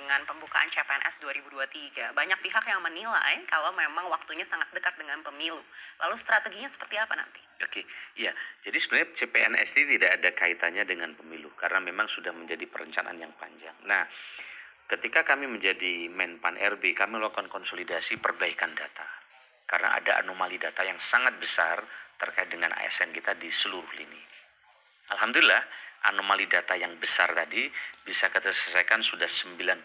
dengan pembukaan CPNS 2023. Banyak pihak yang menilai kalau memang waktunya sangat dekat dengan pemilu. Lalu strateginya seperti apa nanti? Oke, iya. Jadi sebenarnya CPNS ini tidak ada kaitannya dengan pemilu karena memang sudah menjadi perencanaan yang panjang. Nah, ketika kami menjadi Menpan RB, kami melakukan konsolidasi perbaikan data. Karena ada anomali data yang sangat besar terkait dengan ASN kita di seluruh lini. Alhamdulillah, anomali data yang besar tadi bisa kita selesaikan sudah 98%,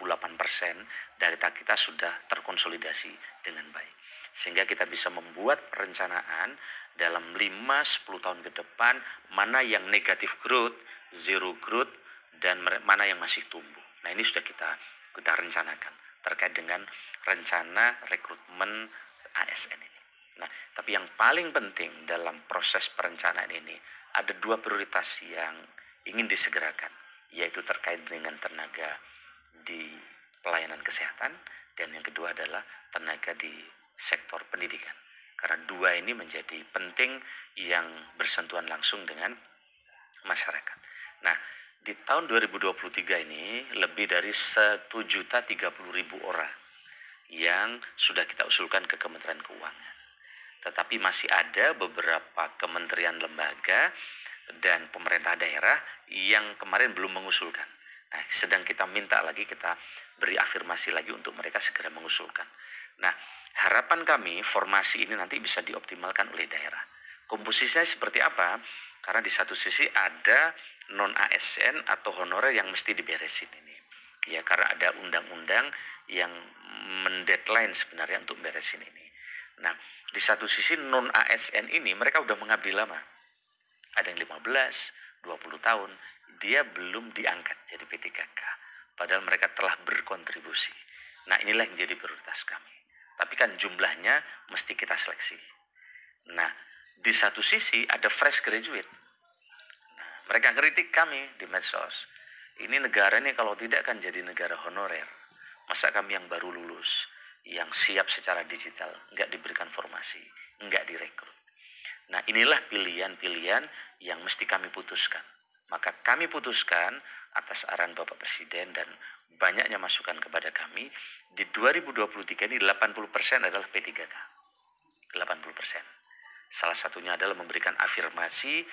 data kita sudah terkonsolidasi dengan baik. Sehingga kita bisa membuat perencanaan dalam 5-10 tahun ke depan mana yang negatif growth, zero growth, dan mana yang masih tumbuh. Nah, ini sudah kita rencanakan terkait dengan rencana rekrutmen ASN ini. Nah, tapi yang paling penting dalam proses perencanaan ini ada 2 prioritas yang ingin disegerakan, yaitu terkait dengan tenaga di pelayanan kesehatan dan yang kedua adalah tenaga di sektor pendidikan. Karena 2 ini menjadi penting yang bersentuhan langsung dengan masyarakat. Nah, di tahun 2023 ini lebih dari 1.030.000 orang yang sudah kita usulkan ke Kementerian Keuangan. Tetapi masih ada beberapa kementerian lembaga dan pemerintah daerah yang kemarin belum mengusulkan. Nah, sedang kita minta lagi, kita beri afirmasi lagi untuk mereka segera mengusulkan. Nah, harapan kami formasi ini nanti bisa dioptimalkan oleh daerah. Komposisinya seperti apa? Karena di satu sisi ada non-ASN atau honorer yang mesti diberesin ini. Ya, karena ada undang-undang yang mendeadline sebenarnya untuk beresin ini. Nah, di satu sisi non-ASN ini mereka udah mengabdi lama. Ada yang 15, 20 tahun, dia belum diangkat jadi P3K. Padahal mereka telah berkontribusi. Nah, inilah yang jadi prioritas kami. Tapi kan jumlahnya mesti kita seleksi. Nah, di satu sisi ada fresh graduate. Nah, mereka kritik kami di medsos. Ini negara ini kalau tidak kan jadi negara honorer. Masa kami yang baru lulus, yang siap secara digital, nggak diberikan formasi, nggak direkrut. Nah, inilah pilihan-pilihan yang mesti kami putuskan. Maka kami putuskan atas arahan Bapak Presiden dan banyaknya masukan kepada kami, di 2023 ini 80% adalah P3K. 80%. Salah satunya adalah memberikan afirmasi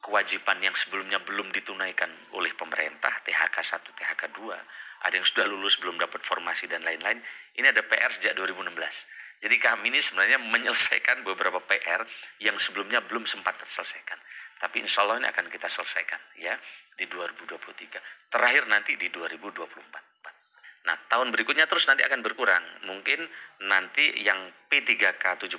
kewajiban yang sebelumnya belum ditunaikan oleh pemerintah, THK 1, THK 2, ada yang sudah lulus belum dapat formasi dan lain-lain. Ini ada PR sejak 2016. Jadi kami ini sebenarnya menyelesaikan beberapa PR yang sebelumnya belum sempat terselesaikan. Tapi insya Allah ini akan kita selesaikan ya di 2023. Terakhir nanti di 2024. Nah, tahun berikutnya terus nanti akan berkurang. Mungkin nanti yang P3K 70%,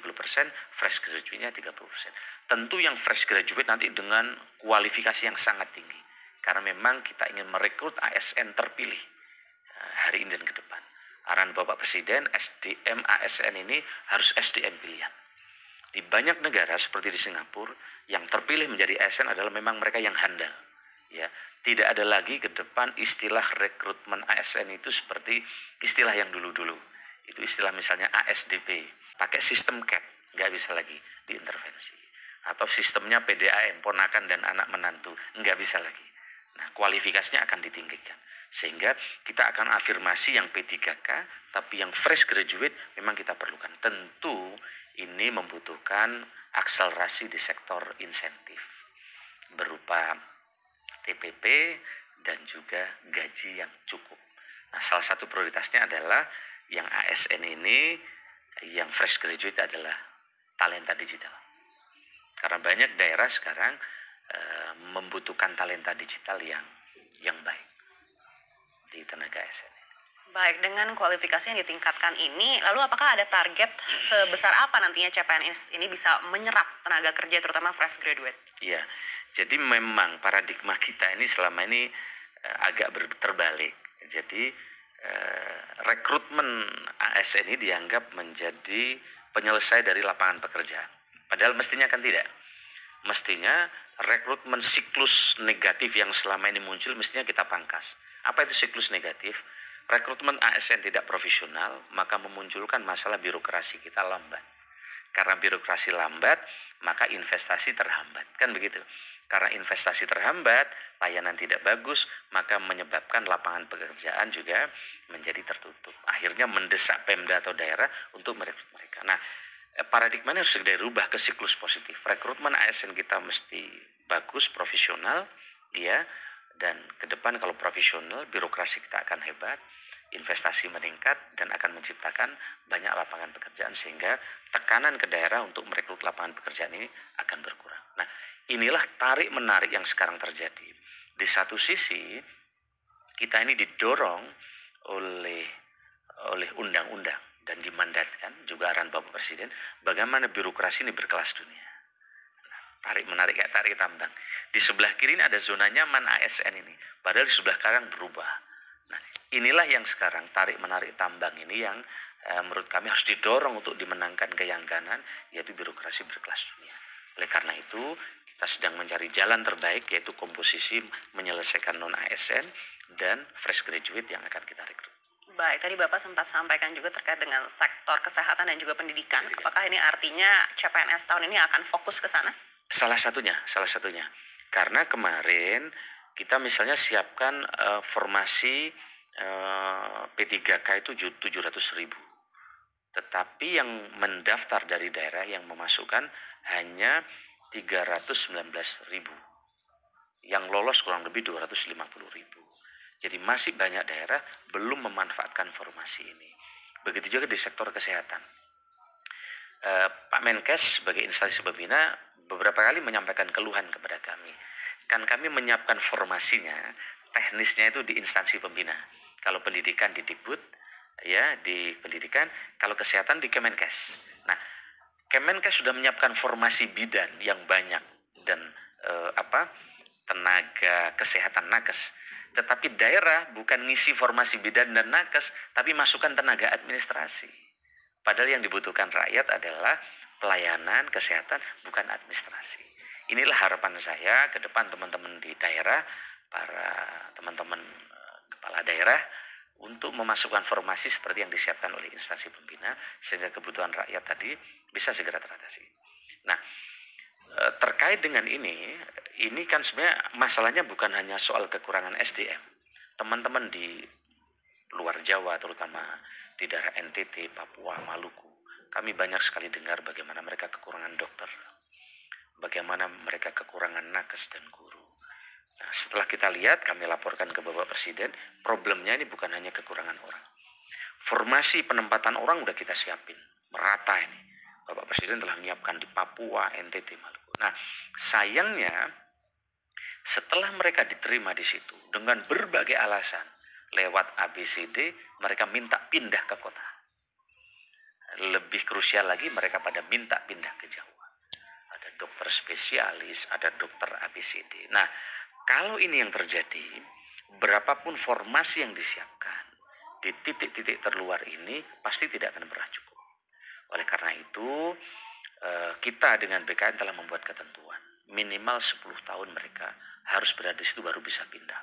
fresh graduate-nya 30%. Tentu yang fresh graduate nanti dengan kualifikasi yang sangat tinggi. Karena memang kita ingin merekrut ASN terpilih hari ini dan ke depan. Arahan Bapak Presiden, SDM ASN ini harus SDM pilihan. Di banyak negara seperti di Singapura, yang terpilih menjadi ASN adalah memang mereka yang handal. Ya, tidak ada lagi ke depan istilah rekrutmen ASN itu seperti istilah yang dulu-dulu. Itu istilah misalnya ASDP, pakai sistem CAP, nggak bisa lagi diintervensi. Atau sistemnya PDAM, ponakan dan anak menantu, nggak bisa lagi. Nah, kualifikasinya akan ditinggikan. Sehingga kita akan afirmasi yang P3K, tapi yang fresh graduate memang kita perlukan. Tentu ini membutuhkan akselerasi di sektor insentif berupa TPP dan juga gaji yang cukup. Nah, salah satu prioritasnya adalah yang ASN ini, yang fresh graduate adalah talenta digital. Karena banyak daerah sekarang membutuhkan talenta digital yang baik di tenaga ASN. Baik, dengan kualifikasi yang ditingkatkan ini, lalu apakah ada target sebesar apa nantinya CPNS ini bisa menyerap tenaga kerja terutama fresh graduate? Iya, jadi memang paradigma kita ini selama ini agak terbalik. Jadi rekrutmen ASN ini dianggap menjadi penyelesai dari lapangan pekerjaan. Padahal mestinya kan tidak. Mestinya rekrutmen siklus negatif yang selama ini muncul mestinya kita pangkas. Apa itu siklus negatif? Rekrutmen ASN tidak profesional, maka memunculkan masalah birokrasi kita lambat. Karena birokrasi lambat, maka investasi terhambat. Kan begitu. Karena investasi terhambat, layanan tidak bagus, maka menyebabkan lapangan pekerjaan juga menjadi tertutup. Akhirnya mendesak Pemda atau daerah untuk merekrut mereka. Nah, paradigmanya harus dirubah ke siklus positif. Rekrutmen ASN kita mesti bagus, profesional, ya. Dan ke depan kalau profesional, birokrasi kita akan hebat, investasi meningkat, dan akan menciptakan banyak lapangan pekerjaan sehingga tekanan ke daerah untuk merekrut lapangan pekerjaan ini akan berkurang. Nah, inilah tarik-menarik yang sekarang terjadi. Di satu sisi, kita ini didorong oleh undang-undang dan dimandatkan juga arahan Bapak Presiden bagaimana birokrasi ini berkelas dunia. Tarik menarik kayak tarik tambang. Di sebelah kiri ini ada zona nyaman ASN ini, padahal di sebelah kanan berubah. Nah, inilah yang sekarang tarik menarik tambang ini yang menurut kami harus didorong untuk dimenangkan ke yang kanan, yaitu birokrasi berkelas dunia. Oleh karena itu, kita sedang mencari jalan terbaik, yaitu komposisi menyelesaikan non-ASN dan fresh graduate yang akan kita rekrut. Baik, tadi Bapak sempat sampaikan juga terkait dengan sektor kesehatan dan juga pendidikan. Apakah ini artinya CPNS tahun ini akan fokus ke sana? Salah satunya. Karena kemarin kita misalnya siapkan formasi P3K itu 700.000. Tetapi yang mendaftar dari daerah yang memasukkan hanya 319.000. Yang lolos kurang lebih 250.000. Jadi masih banyak daerah belum memanfaatkan formasi ini. Begitu juga di sektor kesehatan. Pak Menkes sebagai instansi pembina beberapa kali menyampaikan keluhan kepada kami. Kan kami menyiapkan formasinya, teknisnya itu di instansi pembina. Kalau pendidikan di Dikbud, ya di pendidikan, kalau kesehatan di Kemenkes. Nah, Kemenkes sudah menyiapkan formasi bidan yang banyak dan tenaga kesehatan nakes. Tetapi daerah bukan ngisi formasi bidan dan nakes, tapi masukkan tenaga administrasi. Padahal yang dibutuhkan rakyat adalah pelayanan kesehatan, bukan administrasi. Inilah harapan saya ke depan teman-teman di daerah, para teman-teman kepala daerah, untuk memasukkan formasi seperti yang disiapkan oleh instansi pembina, sehingga kebutuhan rakyat tadi bisa segera teratasi. Nah, terkait dengan ini kan sebenarnya masalahnya bukan hanya soal kekurangan SDM. Teman-teman di luar Jawa, terutama di daerah NTT, Papua, Maluku, kami banyak sekali dengar bagaimana mereka kekurangan dokter, bagaimana mereka kekurangan nakes dan guru. Nah, setelah kita lihat, kami laporkan ke Bapak Presiden, problemnya ini bukan hanya kekurangan orang. Formasi penempatan orang udah kita siapin, merata ini. Bapak Presiden telah menyiapkan di Papua, NTT, Maluku. Nah, sayangnya setelah mereka diterima di situ dengan berbagai alasan, lewat ABCD, mereka minta pindah ke kota. Lebih krusial lagi, mereka pada minta pindah ke Jawa. Ada dokter spesialis, ada dokter ABCD. Nah, kalau ini yang terjadi, berapapun formasi yang disiapkan, di titik-titik terluar ini pasti tidak akan pernah cukup. Oleh karena itu, kita dengan BKN telah membuat ketentuan. Minimal 10 tahun mereka harus berada di situ baru bisa pindah.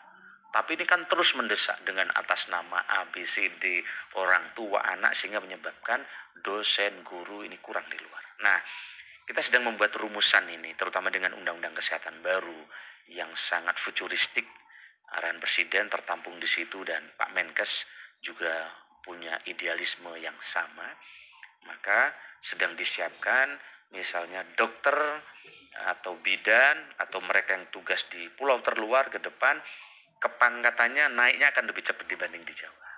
Tapi ini kan terus mendesak dengan atas nama ABCD, orang tua, anak, sehingga menyebabkan dosen, guru ini kurang di luar. Nah, kita sedang membuat rumusan ini, terutama dengan Undang-Undang Kesehatan baru yang sangat futuristik. Arahan Presiden tertampung di situ dan Pak Menkes juga punya idealisme yang sama. Maka sedang disiapkan misalnya dokter atau bidan atau mereka yang tugas di pulau terluar ke depan, kepangkatannya naiknya akan lebih cepat dibanding di Jawa.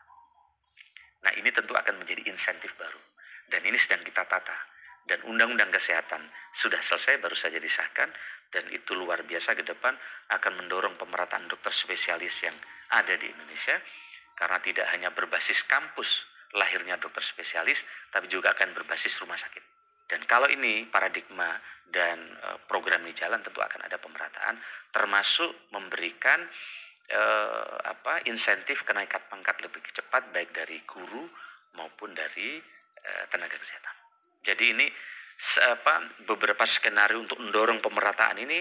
Nah, ini tentu akan menjadi insentif baru. Dan ini sedang kita tata. Dan Undang-Undang Kesehatan sudah selesai, baru saja disahkan. Dan itu luar biasa ke depan akan mendorong pemerataan dokter spesialis yang ada di Indonesia. Karena tidak hanya berbasis kampus lahirnya dokter spesialis, tapi juga akan berbasis rumah sakit. Dan kalau ini paradigma dan program ini jalan, tentu akan ada pemerataan, termasuk memberikan insentif kenaikan pangkat lebih cepat baik dari guru maupun dari tenaga kesehatan. Jadi ini beberapa skenario untuk mendorong pemerataan ini,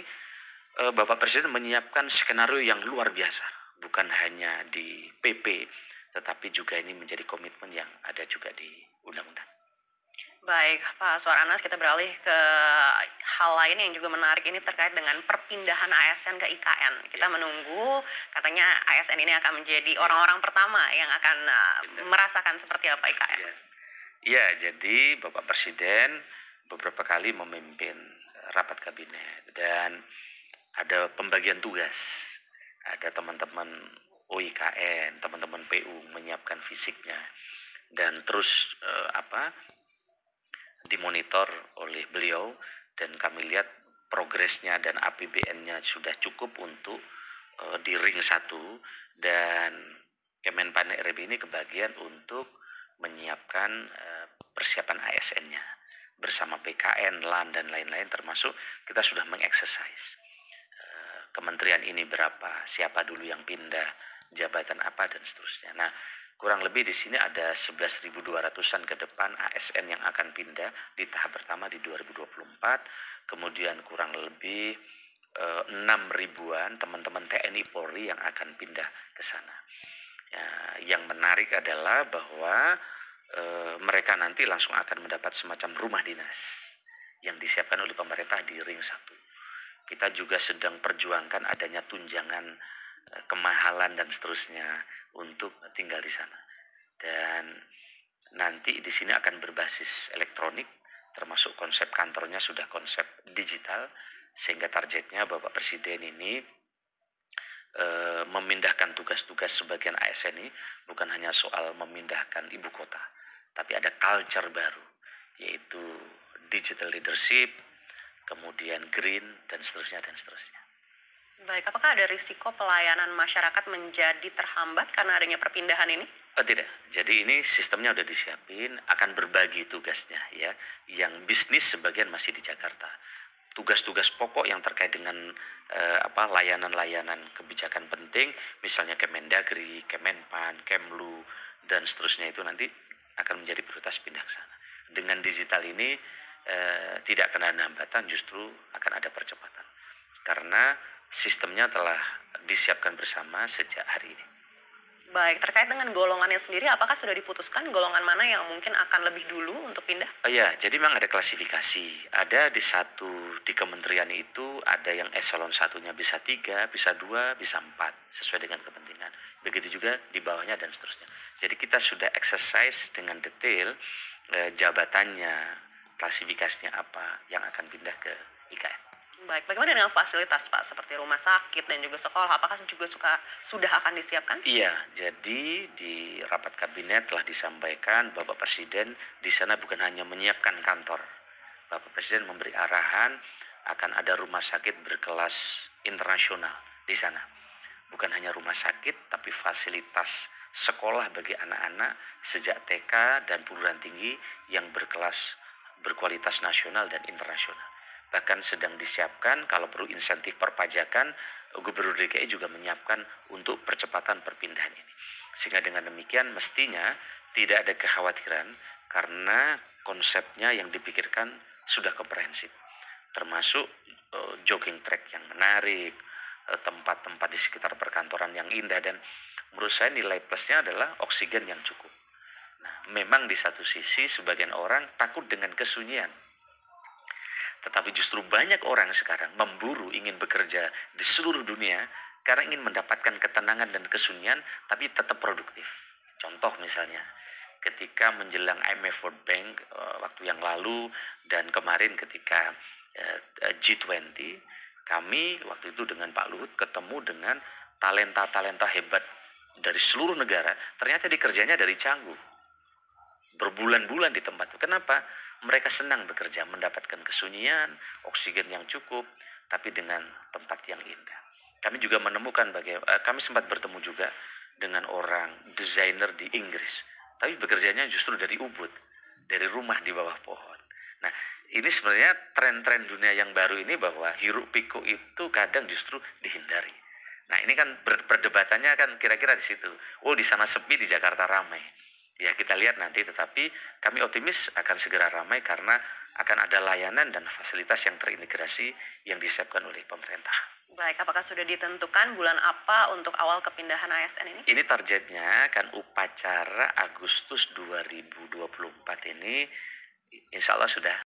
Bapak Presiden menyiapkan skenario yang luar biasa, bukan hanya di PP, tetapi juga ini menjadi komitmen yang ada juga di undang-undang. Baik, Pak Suaranas, kita beralih ke hal lain yang juga menarik ini terkait dengan perpindahan ASN ke IKN. Kita Ya, menunggu katanya ASN ini akan menjadi ya, orang-orang pertama yang akan benar. merasakan seperti apa IKN. Ya. Ya, jadi Bapak Presiden beberapa kali memimpin rapat kabinet dan ada pembagian tugas. Ada teman-teman OIKN, teman-teman PU menyiapkan fisiknya dan terus dimonitor oleh beliau dan kami lihat progresnya dan APBN-nya sudah cukup untuk di ring 1 dan Kemenpan RB ini kebagian untuk menyiapkan persiapan ASN-nya bersama PKN, LAN dan lain-lain, termasuk kita sudah mengeksersis kementerian ini berapa, siapa dulu yang pindah, jabatan apa dan seterusnya. Nah, kurang lebih di sini ada 11.200-an ke depan ASN yang akan pindah di tahap pertama di 2024, kemudian kurang lebih 6 ribuan teman-teman TNI Polri yang akan pindah ke sana. Ya, yang menarik adalah bahwa mereka nanti langsung akan mendapat semacam rumah dinas yang disiapkan oleh pemerintah di ring 1. Kita juga sedang perjuangkan adanya tunjangan kemahalan dan seterusnya untuk tinggal di sana. Dan nanti di sini akan berbasis elektronik, termasuk konsep kantornya sudah konsep digital, sehingga targetnya Bapak Presiden ini memindahkan tugas-tugas sebagian ASN ini bukan hanya soal memindahkan ibu kota, tapi ada culture baru, yaitu digital leadership, kemudian green, dan seterusnya, dan seterusnya. Baik, apakah ada risiko pelayanan masyarakat menjadi terhambat karena adanya perpindahan ini? Tidak, jadi ini sistemnya udah disiapin, akan berbagi tugasnya ya. Yang bisnis sebagian masih di Jakarta. Tugas-tugas pokok yang terkait dengan layanan-layanan kebijakan penting, misalnya Kemendagri, Kemenpan, Kemlu, dan seterusnya itu nanti akan menjadi prioritas pindah ke sana. Dengan digital ini tidak akan ada hambatan, justru akan ada percepatan. Karena sistemnya telah disiapkan bersama sejak hari ini. Baik, terkait dengan golongannya sendiri, apakah sudah diputuskan golongan mana yang mungkin akan lebih dulu untuk pindah? Oh ya, jadi memang ada klasifikasi. Ada di kementerian itu ada yang eselon 1-nya bisa 3, bisa 2, bisa 4, sesuai dengan kepentingan. Begitu juga di bawahnya dan seterusnya. Jadi kita sudah exercise dengan detail jabatannya, klasifikasinya apa yang akan pindah ke IKN. Baik, bagaimana dengan fasilitas Pak, seperti rumah sakit dan juga sekolah, apakah juga sudah akan disiapkan? Iya, jadi di rapat kabinet telah disampaikan Bapak Presiden di sana bukan hanya menyiapkan kantor. Bapak Presiden memberi arahan akan ada rumah sakit berkelas internasional di sana. Bukan hanya rumah sakit, tapi fasilitas sekolah bagi anak-anak sejak TK dan perguruan tinggi yang berkualitas nasional dan internasional. Bahkan sedang disiapkan kalau perlu insentif perpajakan, Gubernur DKI juga menyiapkan untuk percepatan perpindahan ini. Sehingga dengan demikian mestinya tidak ada kekhawatiran karena konsepnya yang dipikirkan sudah komprehensif. Termasuk jogging track yang menarik, tempat-tempat di sekitar perkantoran yang indah, dan menurut saya nilai plusnya adalah oksigen yang cukup. Nah, memang di satu sisi sebagian orang takut dengan kesunyian. Tetapi justru banyak orang sekarang memburu ingin bekerja di seluruh dunia karena ingin mendapatkan ketenangan dan kesunyian tapi tetap produktif. Contoh misalnya, ketika menjelang IMF World Bank waktu yang lalu dan kemarin ketika G20, kami waktu itu dengan Pak Luhut ketemu dengan talenta-talenta hebat dari seluruh negara. Ternyata dikerjanya dari Canggu. Berbulan-bulan di tempat itu. Kenapa? Mereka senang bekerja, mendapatkan kesunyian, oksigen yang cukup, tapi dengan tempat yang indah. Kami juga menemukan kami sempat bertemu juga dengan orang desainer di Inggris, tapi bekerjanya justru dari Ubud, dari rumah di bawah pohon. Nah, ini sebenarnya tren-tren dunia yang baru ini bahwa hiruk pikuk itu kadang justru dihindari. Nah, ini kan perdebatannya kan kira-kira di situ. Oh, di sana sepi, di Jakarta ramai. Ya, kita lihat nanti, tetapi kami optimis akan segera ramai karena akan ada layanan dan fasilitas yang terintegrasi yang disiapkan oleh pemerintah. Baik, apakah sudah ditentukan bulan apa untuk awal kepindahan ASN ini? Ini targetnya kan upacara Agustus 2024 ini Insya Allah sudah.